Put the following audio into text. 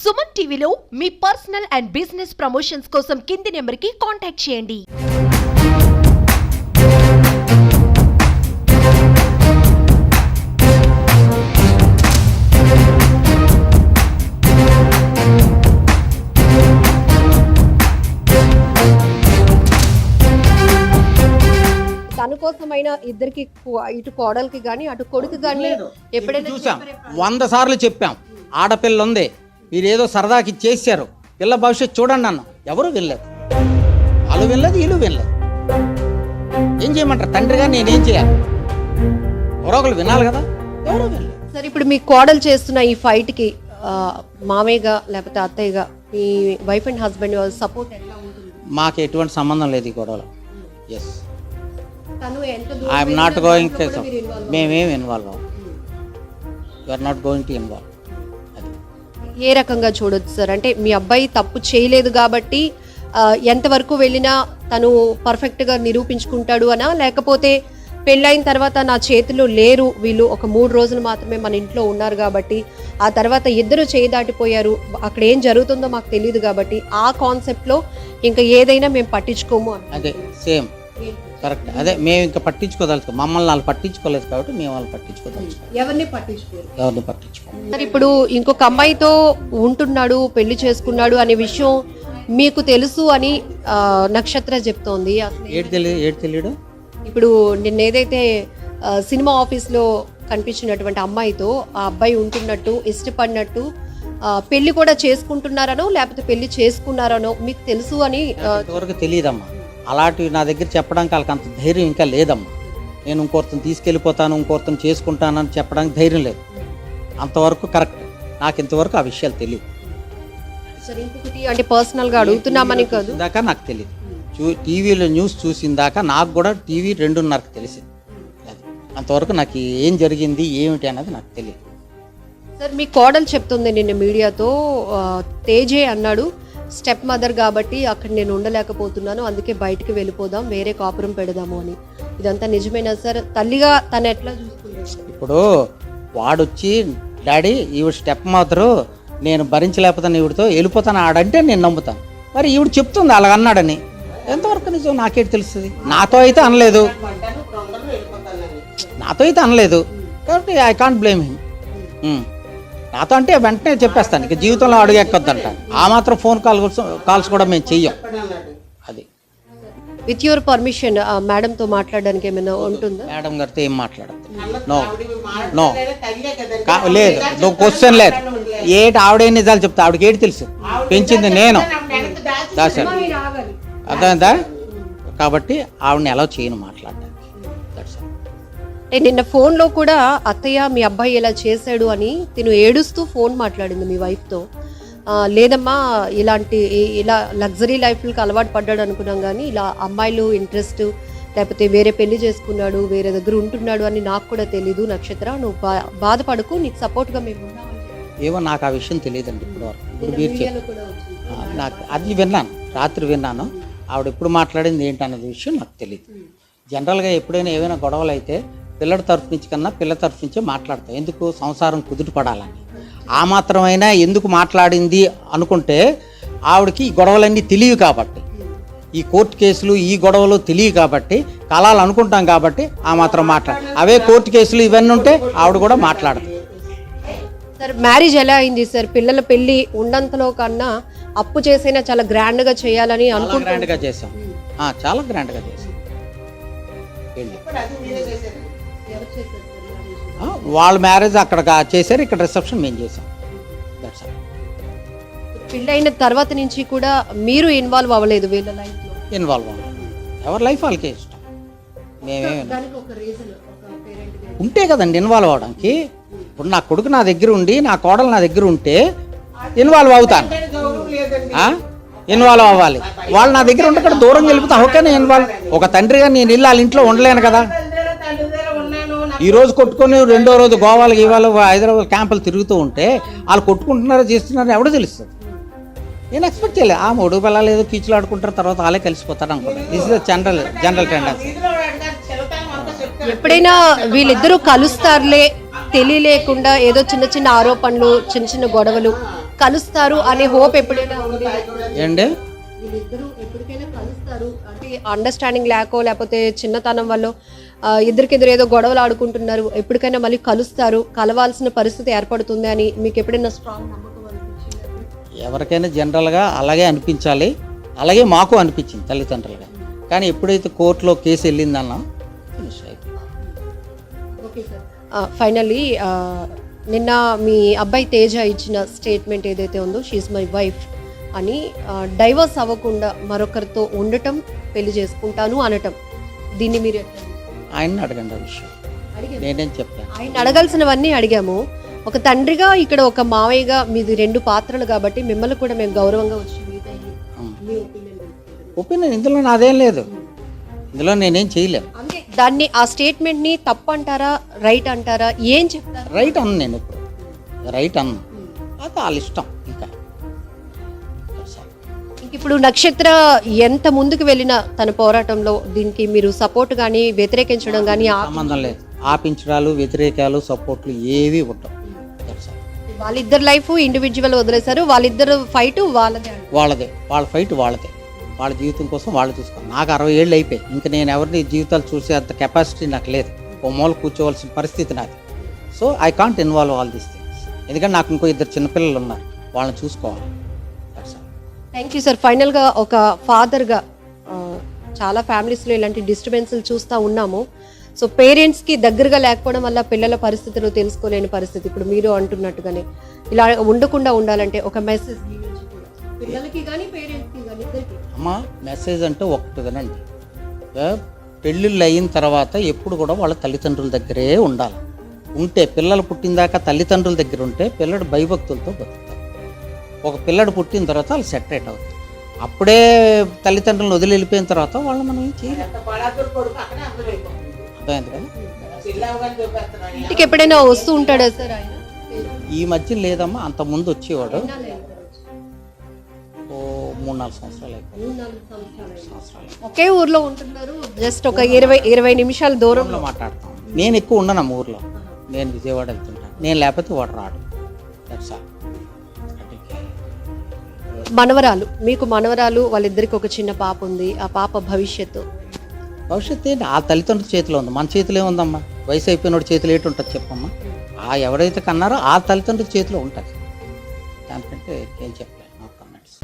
సుమన్ టీవీలో మీ personal and business promotions కోసం కింది నెంబర్కి కాంటాక్ట్ చేయండి. తన కోసమైనా ఇద్దరికి ఇటు కోడలికి కానీ అటు కొడుకు కానీ ఎప్పుడైనా చూసాం 100 సార్లు చెప్పాం. ఆడపిల్ల ఉంది, మీరు ఏదో సరదాకి చేశారు, పిల్ల భవిష్యత్తు చూడండి అన్న. ఎవరు వెళ్ళలేదు, వాళ్ళు వెళ్ళలేదు, వీళ్ళు వెళ్ళలేదు. ఏం చేయమంటారు? తండ్రిగా నేనేం చేయాలి? ఎవరొకరు వినాలి కదా. ఎవరు వెళ్ళలేదు. సరే, ఇప్పుడు మీ కోడలు చేస్తున్న ఈ ఫైట్కి మామయ్యగా లేకపోతే అత్తయ్యగా మీ వైఫ్ అండ్ హస్బెండ్ సపోర్ట్ ఎట్లా ఉంటుంది? మాకు ఎటువంటి సంబంధం లేదు ఈ గొడవలో. ఎస్, తను ఎంత ఐఎమ్ నాట్ గోయింగ్ టు, మేమేం ఇన్వాల్వ్ అవ్వం. You're not going to involve. ఏ రకంగా చూడొచ్చు సార్? అంటే మీ అబ్బాయి తప్పు చేయలేదు కాబట్టి ఎంతవరకు వెళ్ళినా తను పర్ఫెక్ట్గా నిరూపించుకుంటాడు అనా, లేకపోతే పెళ్ళైన తర్వాత నా చేతిలో లేరు వీళ్ళు, ఒక 3 రోజులు మాత్రమే మన ఇంట్లో ఉన్నారు కాబట్టి ఆ తర్వాత ఇద్దరు చేయి దాటిపోయారు, అక్కడ ఏం జరుగుతుందో మాకు తెలియదు కాబట్టి ఆ కాన్సెప్ట్లో ఇంకా ఏదైనా మేము పట్టించుకోము అని? అదే సేమ్ కరెక్ట్. అదే మేము ఇంకా పట్టించుకోదలుచుకో, మమ్మల్ని వాళ్ళు పట్టించుకోలేదు కాబట్టి మేము వాళ్ళు పట్టించుకోదలుచుకో. ఎవరిని పట్టించుకో. మరి ఇప్పుడు ఇంకొక అమ్మాయితో ఉంటున్నాడు, పెళ్లి చేసుకున్నాడు అనే విషయం మీకు తెలుసు అని నక్షత్ర చెప్తోంది. ఏడు తెలియడు. ఇప్పుడు నిన్న ఏదైతే సినిమా ఆఫీస్లో కనిపించినటువంటి అమ్మాయితో ఆ అబ్బాయి ఉంటున్నట్టు, ఇష్టపడినట్టు, పెళ్లి కూడా చేసుకుంటున్నారనో లేకపోతే పెళ్లి చేసుకున్నారనో మీకు తెలుసు అని ఇంతవరకు తెలియదమ్మా. అలాంటివి నా దగ్గర చెప్పడానికి వాళ్ళకి అంత ధైర్యం ఇంకా లేదమ్మా. నేను ఇంకొకరిని తీసుకెళ్ళిపోతాను, ఇంకొకరిని చేసుకుంటానని చెప్పడానికి ధైర్యం లేదు. అంతవరకు కరెక్ట్. నాకు ఇంతవరకు ఆ విషయాలు తెలియదు. అంటే పర్సనల్గా అడుగుతున్నామని కాదు, దాకా నాకు తెలియదు. టీవీలో న్యూస్ చూసిన దాకా నాకు కూడా టీవీ 2:30కి తెలిసింది. అంతవరకు నాకు ఏం జరిగింది ఏమిటి అనేది నాకు తెలియదు. సార్, మీ కోడలు చెప్తుంది నిన్న మీడియాతో, తేజే అన్నాడు స్టెప్ మదర్ కాబట్టి అక్కడ నేను ఉండలేకపోతున్నాను, అందుకే బయటికి వెళ్ళిపోదాం, వేరే కాపురం పెడదాము అని. ఇదంతా నిజమేనా సార్? తల్లిగా తను ఎట్లా చూసుకుంటారు? ఇప్పుడు వాడొచ్చి డాడీ ఈవిడ స్టెప్ మదరు, నేను భరించలేకపోతాను, ఈవిడతో వెళ్ళిపోతాను ఆడంటే నేను నమ్ముతాను. మరి ఈవిడ చెప్తుంది అలాగ అన్నాడని. ఎంతవరకు నిజం నాకేంటి తెలుస్తుంది? నాతో అయితే అనలేదు కాబట్టి ఐ కాంట్ బ్లేమ్ హిమ్. నాతో అంటే వెంటనే చెప్పేస్తాను, ఇక జీవితంలో అడుగు ఎక్కొద్దంట. ఆ మాత్రం ఫోన్ కాల్స్ కూడా మేము చెయ్యం. అది విత్ యువర్ పర్మిషన్ మేడంతో మాట్లాడడానికి ఏమైనా ఉంటుందా? మేడం గారితో ఏం మాట్లాడద్దు. నో లేదు, నువ్వు క్వశ్చన్ లేదు. ఏటి ఆవిడే నిజాలు చెప్తా? ఆవిడకి ఏటి తెలుసు? పెంచింది నేను, దాసాను, అర్థమైందా? కాబట్టి ఆవిడని ఎలా చేయను మాట్లాడడానికి. నిన్న ఫోన్లో కూడా అత్తయ్య మీ అబ్బాయి ఇలా చేశాడు అని తిను ఏడుస్తూ ఫోన్ మాట్లాడింది మీ వైఫ్తో. లేదమ్మా, ఇలా లగ్జరీ లైఫ్కి అలవాటు పడ్డాడు అనుకున్నాం, కానీ ఇలా అమ్మాయిలు ఇంట్రెస్ట్ లేకపోతే వేరే పెళ్లి చేసుకున్నాడు, వేరే దగ్గర ఉంటున్నాడు అని నాకు కూడా తెలీదు. నక్షత్ర, నువ్వు బాధపడకు, నీకు సపోర్ట్గా మేము ఉన్నామని. ఏమో నాకు ఆ విషయం తెలియదండి ఇప్పుడు వరకు. ఇప్పుడు మీరు నాకు అది విన్నాను, రాత్రి విన్నాను. ఆవిడ ఎప్పుడు మాట్లాడింది ఏంటన్నది విషయం నాకు తెలియదు. జనరల్గా ఎప్పుడైనా ఏమైనా గొడవలు అయితే పిల్లడి తరఫు నుంచి కన్నా పిల్ల తరఫు నుంచే మాట్లాడతాం. ఎందుకు? సంసారం కుదుట పడాలని. ఆ మాత్రమైనా ఎందుకు మాట్లాడింది అనుకుంటే ఆవిడకి ఈ గొడవలన్నీ తెలియవు కాబట్టి, ఈ కోర్టు కేసులు ఈ గొడవలు తెలియవు కాబట్టి, కలాలు అనుకుంటాం కాబట్టి ఆ మాత్రం అవే కోర్టు కేసులు ఇవన్నీ ఉంటే ఆవిడ కూడా మాట్లాడదు. సార్, మ్యారేజ్ ఎలా అయింది సార్? పిల్లల పెళ్లి ఉన్నంతలో కన్నా అప్పు చేసైనా చాలా గ్రాండ్గా చేయాలని అనుకుంటున్నాం. గ్రాండ్గా చేసాం, చాలా గ్రాండ్గా చేసాం. వాళ్ళ మ్యారేజ్ అక్కడ చేశారు, ఇక్కడ రిసెప్షన్ మేము చేసాం. పెళ్ళైన తర్వాత నుంచి కూడా మీరు ఇన్వాల్వ్ అవ్వలేదు వీళ్ళ లైఫ్లో? ఇన్వాల్వ్ అవ్వలేదు. ఎవరి లైఫ్ వాళ్ళకే ఇష్టం. మేమే ఉంటే కదండి ఇన్వాల్వ్ అవడానికి. ఇప్పుడు నా కొడుకు నా దగ్గర ఉండి, నా కోడలు నా దగ్గర ఉంటే ఇన్వాల్వ్ అవుతాను. ఇన్వాల్వ్ అవ్వాలి. వాళ్ళు నా దగ్గర ఉంటే ఇక్కడ దూరం వెళ్ళిపోతే ఓకేనే ఇన్వాల్వ్. ఒక తండ్రిగా నేను ఇల్లు వాళ్ళ ఇంట్లో ఉండలేను కదా. ఈ రోజు కొట్టుకొని 2వ రోజు గోవాలు ఇవాళ హైదరాబాద్ క్యాంపులు తిరుగుతూ ఉంటే వాళ్ళు కొట్టుకుంటున్నారో చేస్తున్నారో ఎవడో తెలుస్తుంది. నేను ఎక్స్పెక్ట్ చేయలేదు. ఆ 3 పిల్లలు ఏదో కీచులు ఆడుకుంటారు, తర్వాత వాళ్ళే కలిసిపోతారు అనుకుంటాను. This is general tendency. ఎప్పుడైనా వీళ్ళిద్దరూ కలుస్తారులే తెలియలేకుండా ఏదో చిన్న చిన్న ఆరోపణలు, చిన్న చిన్న గొడవలు కలుస్తారు అనే హోప్ ఎప్పుడైనా ఉంది? ఏంటి వీళ్ళిద్దరూ ఎప్పటికైనా కలుస్తారు అంటే అండర్స్టాండింగ్ లేకో లేకపోతే చిన్నతనం వల్ల ఇద్దరికిద్దరు ఏదో గొడవలు ఆడుకుంటున్నారు, ఎప్పటికైనా మళ్ళీ కలుస్తారు, కలవాల్సిన పరిస్థితి ఏర్పడుతుంది అని మీకు ఎప్పుడైనా స్ట్రాంగ్ నమ్మకం అనిపించింది? ఎవరికైనా జనరల్గా అలాగే అనిపించాలి, అలాగే మాకు అనిపించింది తల్లిదండ్రులుగా. కానీ ఎప్పుడైతే కోర్టులో కేసు వెళ్ళిందన్నా ఫినిష్ అయిపోయింది. ఓకే సార్, ఫైనల్లీ నిన్న మీ అబ్బాయి తేజ ఇచ్చిన స్టేట్మెంట్ ఏదైతే ఉందో షీఈ్ మై వైఫ్ అని, డైవర్స్ అవ్వకుండా మరొకరితో ఉండటం, పెళ్లి చేసుకుంటాను అనటం, దీన్ని మీరు ఎట్లా చూస్తారు? ఆయన్ని అడగండి ఆ విషయం, నేనేం చెప్పాను. ఆయన అడగాల్సినవన్నీ అడిగాము. ఒక తండ్రిగా, ఇక్కడ ఒక మావయ్యగా మీది 2 పాత్రలు కాబట్టి మిమ్మల్ని కూడా మేము గౌరవంగా వచ్చి మీట్ అయ్యి మీ ఒపీనియన్ ఇందులో నాదేం లేదు, ఇందులో నేనేం చేయలేను. అంటే దాన్ని ఆ స్టేట్మెంట్ ని తప్పు అంటారా, రైట్ అంటారా, ఏం చెప్తారు? రైట్ అన్న, నేను ఇప్పుడు రైట్ అన్న, అది వాళ్ళ ఇష్టం. ఇంకా ఇప్పుడు నక్షత్ర ఎంత ముందుకు వెళ్ళినా తన పోరాటంలో దీనికి మీరు సపోర్ట్ కానీ వ్యతిరేకించడం కానీ సంబంధం లేదు. ఆపించడాలు, వ్యతిరేకాలు, సపోర్ట్లు ఏవి ఉండవు. వాళ్ళిద్దరు లైఫ్ ఇండివిజువల్ వదిలేశారు, వాళ్ళిద్దరు ఫైట్ వాళ్ళదే. వాళ్ళ ఫైట్ వాళ్ళదే, వాళ్ళ జీవితం కోసం వాళ్ళు చూసుకోవాలి. నాకు 60 ఏళ్ళు అయిపోయి, ఇంకా నేను ఎవరిని జీవితాలు చూసే అంత కెపాసిటీ నాకు లేదు. ఓ మూల కూర్చోవలసిన పరిస్థితి నాది. So I can't involve all these things. ఎందుకంటే నాకు ఇంకో 2 చిన్నపిల్లలు ఉన్నారు, వాళ్ళని చూసుకోవాలి. Thank you sir. ఫైనల్గా ఒక ఫాదర్గా చాలా ఫ్యామిలీస్లో ఇలాంటి డిస్టర్బెన్స్లు చూస్తూ ఉన్నాము. సో పేరెంట్స్కి దగ్గరగా లేకపోవడం వల్ల పిల్లల పరిస్థితులు తెలుసుకోలేని పరిస్థితి. ఇప్పుడు మీరు అంటున్నట్టుగానే ఇలా ఉండకుండా ఉండాలంటే ఒక మెసేజ్ పిల్లలకి కానీ పేరెంట్స్కి కానీ ఇద్దరికి. అమ్మ, మెసేజ్ అంటే ఒకటి వినండి, పెళ్ళిళ్ళు అయిన తర్వాత ఎప్పుడు కూడా వాళ్ళ తల్లిదండ్రుల దగ్గరే ఉండాలి. ఉంటే పిల్లలు పుట్టిందాకా తల్లిదండ్రుల దగ్గర ఉంటే పిల్లడు భయభక్తులతో బతుకుతారు. ఒక పిల్లడు పుట్టిన తర్వాత వాళ్ళు సెటరేట్ అవుతారు. అప్పుడే తల్లిదండ్రులను వదిలి వెళ్ళిపోయిన తర్వాత వాళ్ళు మనం ఏం చేయలేం. అర్థమైంది కదా? ఇంటికి ఎప్పుడైనా వస్తూ ఉంటాడా సార్ ఆయన? ఈ మధ్య లేదమ్మా, అంత ముందు వచ్చేవాడు. ఓ 3-4 సంవత్సరాలు అయిపోయింది. ఒకే ఊర్లో ఉంటున్నారు, జస్ట్ ఒక 20 నిమిషాల దూరంలో మాట్లాడతాం. నేను ఎక్కువ ఉండను ఊర్లో, నేను విజయవాడ వెళ్తుంటాను. నేను లేకపోతే వాడు రాడు. That's all. మనవరాలు, మీకు మనవరాలు, వాళ్ళిద్దరికి ఒక చిన్న పాప ఉంది. ఆ పాప భవిష్యత్తు ఏంటి ఆ తల్లిదండ్రుల చేతిలో ఉంది, మన చేతిలో ఏముందమ్మా? వయసు అయిపోయినోడి చేతిలో ఏంటి ఉంటుంది చెప్పమ్మా? ఎవరైతే కన్నారో ఆ తల్లిదండ్రుల చేతిలో ఉంటుంది. దానికంటే ఏం చెప్పలేదు. No comments.